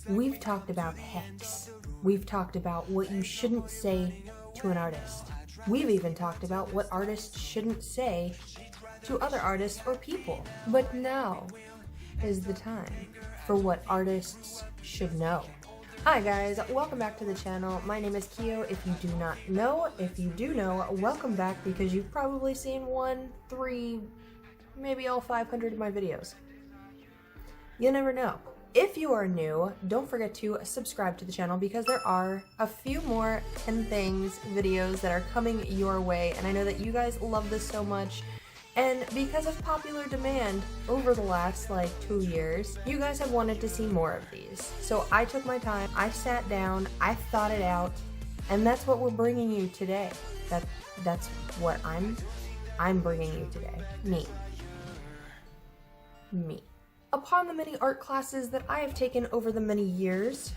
We've talked about hex. We've talked about what you shouldn't say to an artist. We've even talked about what artists shouldn't say to other artists or people. But now is the time for what artists should know. Hi guys, welcome back to the channel. My name is Keyo. If you do not know, if you do know, welcome back because you've probably seen 1, 3, maybe all 500 of my videos. You never know. If you are new, don't forget to subscribe to the channel because there are a few more 10 things videos that are coming your way, and I know that you guys love this so much. And because of popular demand over the last 2 years, you guys have wanted to see more of these. So I took my time, I sat down, I thought it out, and that's what we're bringing you today. That's what I'm bringing you today. Me. Upon the many art classes that I have taken over the many years,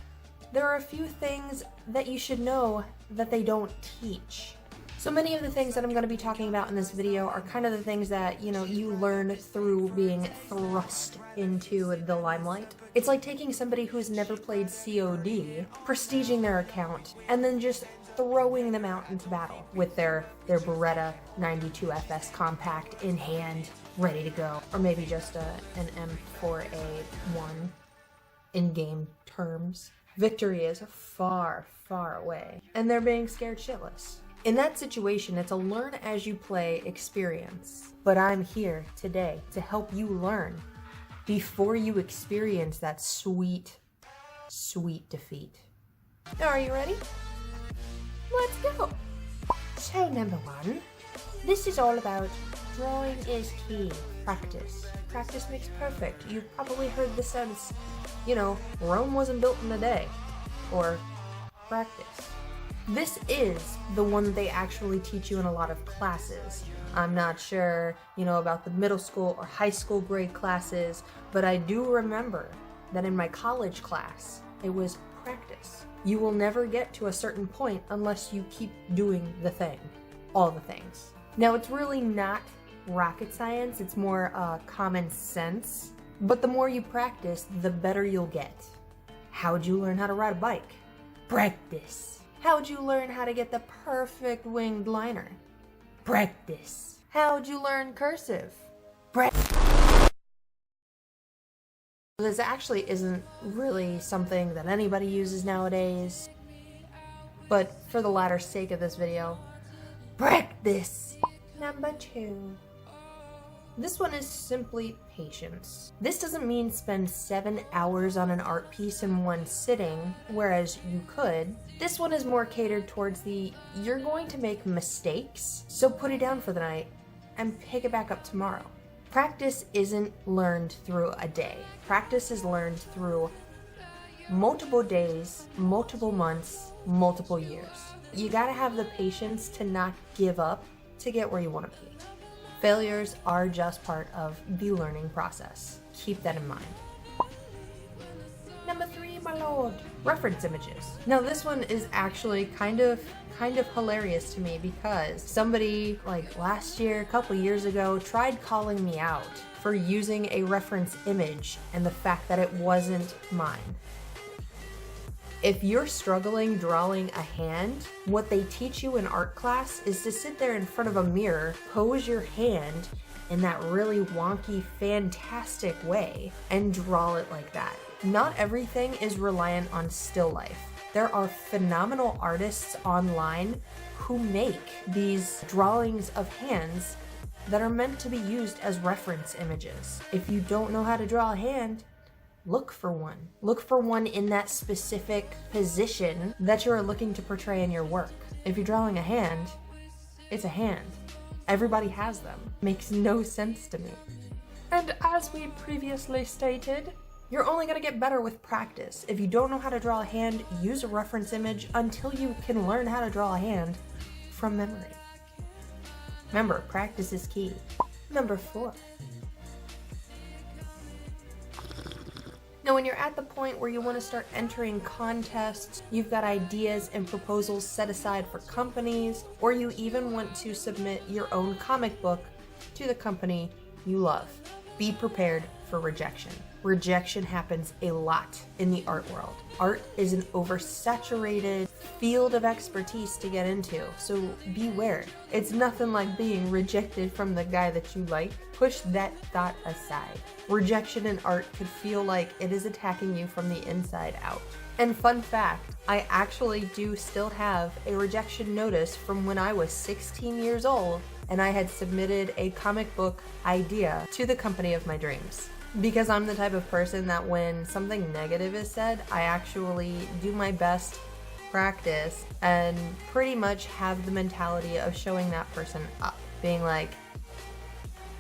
there are a few things that you should know that they don't teach. So many of the things that I'm going to be talking about in this video are kind of the things that, you learn through being thrust into the limelight. It's like taking somebody who's never played COD, prestiging their account, and then just throwing them out into battle with their Beretta 92FS compact in hand, ready to go. Or maybe just an M4A1 in game terms. Victory is far, far away, and they're being scared shitless. In that situation, it's a learn as you play experience. But I'm here today to help you learn before you experience that sweet, sweet defeat. Now, are you ready? Let's go! So, number 1, this is all about drawing is key. Practice. Practice makes perfect. You've probably heard the sense, Rome wasn't built in a day. Or practice. This is the one that they actually teach you in a lot of classes. I'm not sure, about the middle school or high school grade classes, but I do remember that in my college class, it was practice. You will never get to a certain point unless you keep doing the thing. All the things. Now, it's really not rocket science, it's more common sense. But the more you practice, the better you'll get. How'd you learn how to ride a bike? Practice. How'd you learn how to get the perfect winged liner? Practice. How'd you learn cursive? Practice. This actually isn't really something that anybody uses nowadays, but for the latter sake of this video, practice. Number 2. This one is simply patience. This doesn't mean spend 7 hours on an art piece in one sitting, whereas you could. This one is more catered towards you're going to make mistakes, so put it down for the night and pick it back up tomorrow. Practice isn't learned through a day. Practice is learned through multiple days, multiple months, multiple years. You gotta have the patience to not give up to get where you want to be. Failures are just part of the learning process. Keep that in mind. Number 3, my lord. Reference images. Now this one is actually kind of hilarious to me because somebody last year, a couple years ago, tried calling me out for using a reference image and the fact that it wasn't mine. If you're struggling drawing a hand, what they teach you in art class is to sit there in front of a mirror, pose your hand in that really wonky, fantastic way, and draw it like that. Not everything is reliant on still life. There are phenomenal artists online who make these drawings of hands that are meant to be used as reference images. If you don't know how to draw a hand, look for one. Look for one in that specific position that you're looking to portray in your work. If you're drawing a hand, it's a hand. Everybody has them. Makes no sense to me. And as we previously stated, you're only gonna get better with practice. If you don't know how to draw a hand, use a reference image until you can learn how to draw a hand from memory. Remember, practice is key. Number 4. Now, when you're at the point where you want to start entering contests, you've got ideas and proposals set aside for companies, or you even want to submit your own comic book to the company you love. Be prepared for rejection. Rejection happens a lot in the art world. Art is an oversaturated field of expertise to get into, so beware. It's nothing like being rejected from the guy that you like. Push that thought aside. Rejection in art could feel like it is attacking you from the inside out. And fun fact, I actually do still have a rejection notice from when I was 16 years old and I had submitted a comic book idea to the company of my dreams. Because I'm the type of person that when something negative is said, I actually do my best, practice, and pretty much have the mentality of showing that person up. Being like,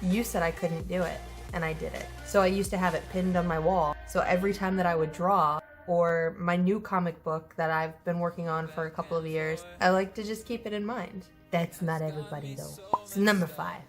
you said I couldn't do it, and I did it. So I used to have it pinned on my wall. So every time that I would draw, or my new comic book that I've been working on for a couple of years, I like to just keep it in mind. That's not everybody though. So number 5,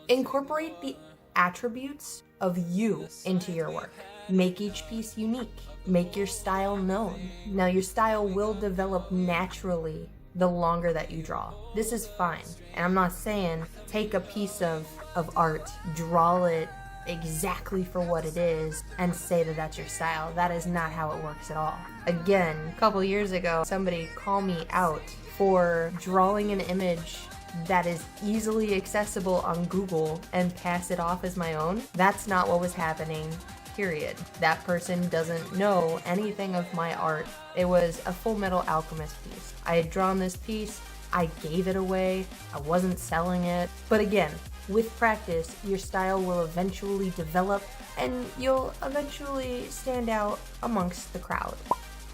incorporate the attributes of you into your work. Make each piece unique. Make your style known. Now your style will develop naturally the longer that you draw. This is fine. And I'm not saying take a piece of art, draw it exactly for what it is, and say that that's your style. That is not how it works at all. Again, a couple years ago, somebody called me out for drawing an image that is easily accessible on Google and pass it off as my own. That's not what was happening, period. That person doesn't know anything of my art. It was a Full Metal Alchemist piece. I had drawn this piece, I gave it away, I wasn't selling it. But again, with practice, your style will eventually develop and you'll eventually stand out amongst the crowd.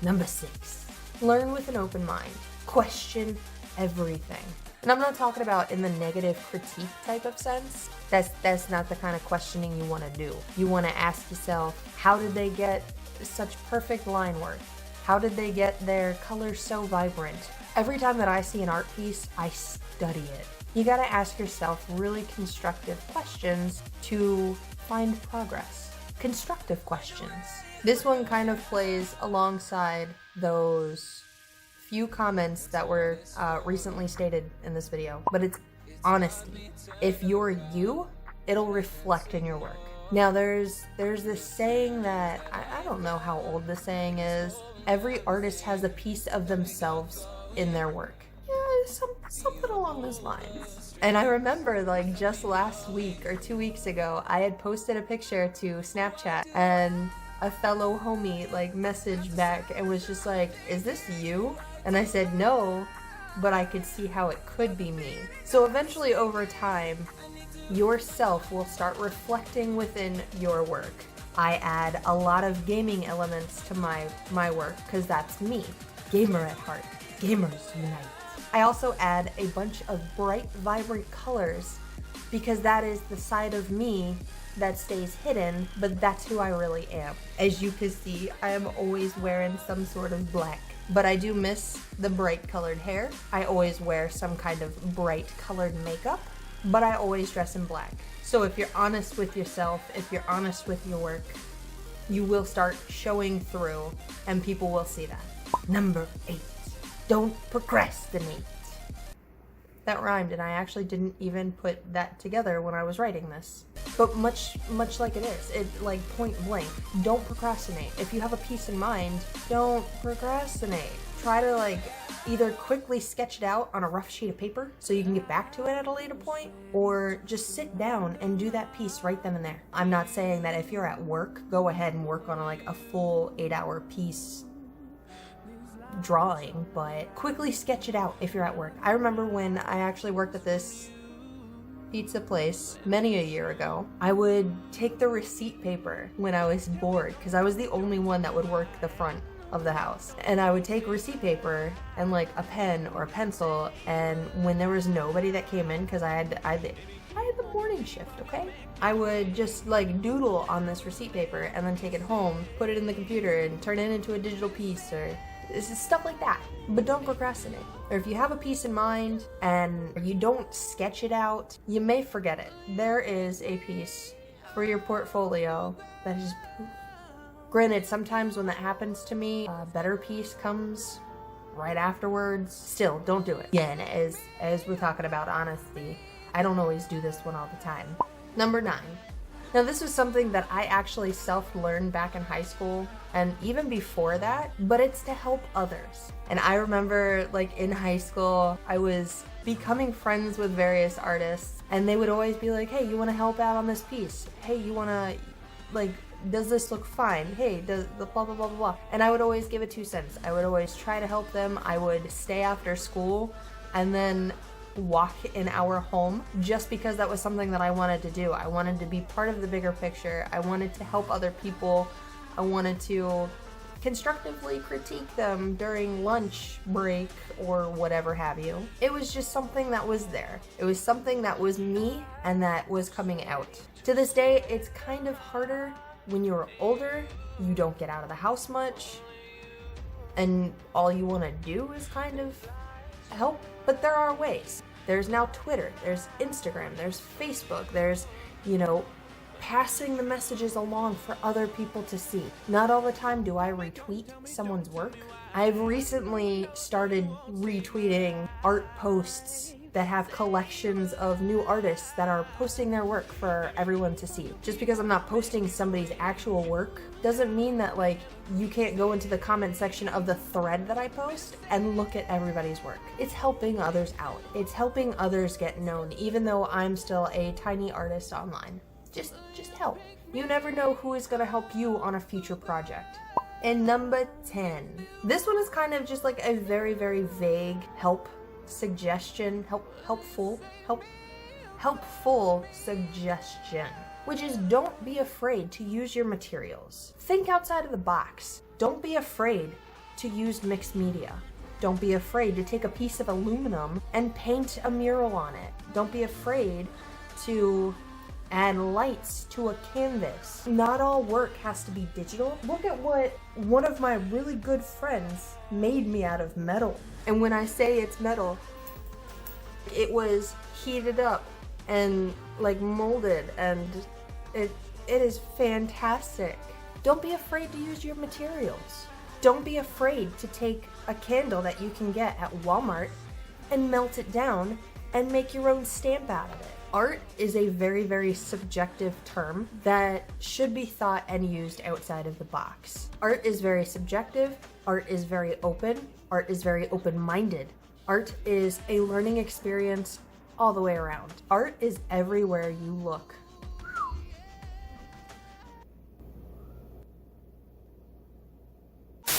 Number 6, learn with an open mind. Question everything. And I'm not talking about in the negative critique type of sense. That's not the kind of questioning you want to do. You want to ask yourself, how did they get such perfect line work? How did they get their colors so vibrant? Every time that I see an art piece, I study it. You gotta ask yourself really constructive questions to find progress. Constructive questions. This one kind of plays alongside those few comments that were recently stated in this video, but it's honesty. If you're you, it'll reflect in your work. Now there's this saying that, I don't know how old the saying is, every artist has a piece of themselves in their work. Something along those lines. And I remember like just last week or 2 weeks ago, I had posted a picture to Snapchat and a fellow homie like messaged back and was just like, is this you? And I said no, but I could see how it could be me. So eventually over time, yourself will start reflecting within your work. I add a lot of gaming elements to my work because that's me. Gamer at heart. Gamers unite. I also add a bunch of bright, vibrant colors because that is the side of me that stays hidden, but that's who I really am. As you can see, I am always wearing some sort of black, but I do miss the bright colored hair. I always wear some kind of bright colored makeup, but I always dress in black. So if you're honest with yourself, if you're honest with your work, you will start showing through and people will see that. Number 8. Don't procrastinate. That rhymed and I actually didn't even put that together when I was writing this. But much like it is, it like point blank, don't procrastinate. If you have a piece in mind, don't procrastinate. Try to like either quickly sketch it out on a rough sheet of paper so you can get back to it at a later point, or just sit down and do that piece right then and there. I'm not saying that if you're at work, go ahead and work on like a full 8-hour piece drawing, but quickly sketch it out if you're at work. I remember when I actually worked at this pizza place many a year ago, I would take the receipt paper when I was bored because I was the only one that would work the front of the house, and I would take receipt paper and like a pen or a pencil, and when there was nobody that came in because I had the morning shift, okay? I would just like doodle on this receipt paper and then take it home, put it in the computer and turn it into a digital piece or stuff like that. But don't procrastinate. Or if you have a piece in mind and you don't sketch it out, you may forget it. There is a piece for your portfolio that is poof. Granted, sometimes when that happens to me, a better piece comes right afterwards. Still, don't do it. Again, as we're talking about honesty, I don't always do this one all the time. Number 9, Now this was something that I actually self-learned back in high school and even before that, but it's to help others. And I remember like in high school, I was becoming friends with various artists and they would always be like, hey, you wanna help out on this piece? Hey, you wanna, like, does this look fine? Hey, does the blah, blah, blah, blah, blah. And I would always give it 2 cents. I would always try to help them. I would stay after school and then walk an hour home just because that was something that I wanted to do. I wanted to be part of the bigger picture. I wanted to help other people. I wanted to constructively critique them during lunch break or whatever have you. It was just something that was there. It was something that was me and that was coming out. To this day, it's kind of harder when you're older. You don't get out of the house much and all you want to do is kind of help, but there are ways. There's now Twitter, there's Instagram, there's Facebook, there's, you know, passing the messages along for other people to see. Not all the time do I retweet someone's work. I've recently started retweeting art posts that have collections of new artists that are posting their work for everyone to see. Just because I'm not posting somebody's actual work doesn't mean that like you can't go into the comment section of the thread that I post and look at everybody's work. It's helping others out. It's helping others get known, even though I'm still a tiny artist online. Just help. You never know who is gonna help you on a future project. And number 10. This one is kind of just like a very, very vague suggestion, helpful suggestion, which is don't be afraid to use your materials. Think outside of the box. Don't be afraid to use mixed media. Don't be afraid to take a piece of aluminum and paint a mural on it. Don't be afraid to add lights to a canvas. Not all work has to be digital. Look at what one of my really good friends made me out of metal. And when I say it's metal, it was heated up and like molded, and it is fantastic. Don't be afraid to use your materials. Don't be afraid to take a candle that you can get at Walmart and melt it down and make your own stamp out of it. Art is a very, very subjective term that should be thought and used outside of the box. Art is very subjective. Art is very open. Art is very open-minded. Art is a learning experience all the way around. Art is everywhere you look.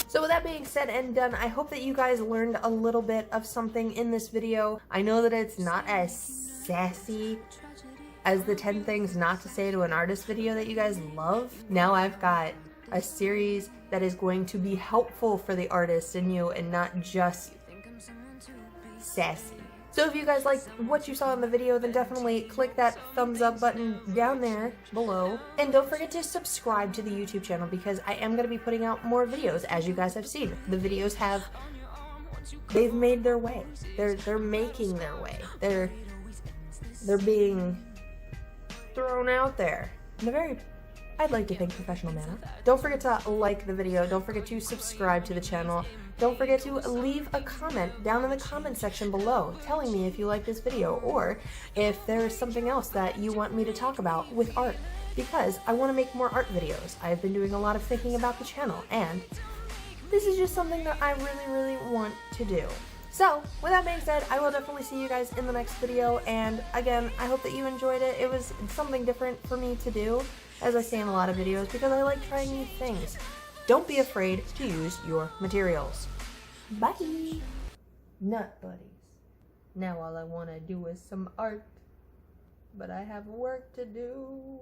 So with that being said and done, I hope that you guys learned a little bit of something in this video. I know that it's not as sassy as the 10 things not to say to an artist video that you guys love. Now I've got a series that is going to be helpful for the artists in you and not just sassy. So if you guys liked what you saw in the video, then definitely click that thumbs up button down there below. And don't forget to subscribe to the YouTube channel because I am going to be putting out more videos, as you guys have seen. The videos they've made their way. They're making their way. They're being thrown out there in a very, I'd like to think, professional manner. Don't forget to like the video. Don't forget to subscribe to the channel. Don't forget to leave a comment down in the comment section below telling me if you like this video or if there's something else that you want me to talk about with art, because I want to make more art videos. I've been doing a lot of thinking about the channel and this is just something that I really, really want to do. So, with that being said, I will definitely see you guys in the next video, and again, I hope that you enjoyed it. It was something different for me to do, as I say in a lot of videos, because I like trying new things. Don't be afraid to use your materials. Bye! Nut buddies. Now all I want to do is some art, but I have work to do.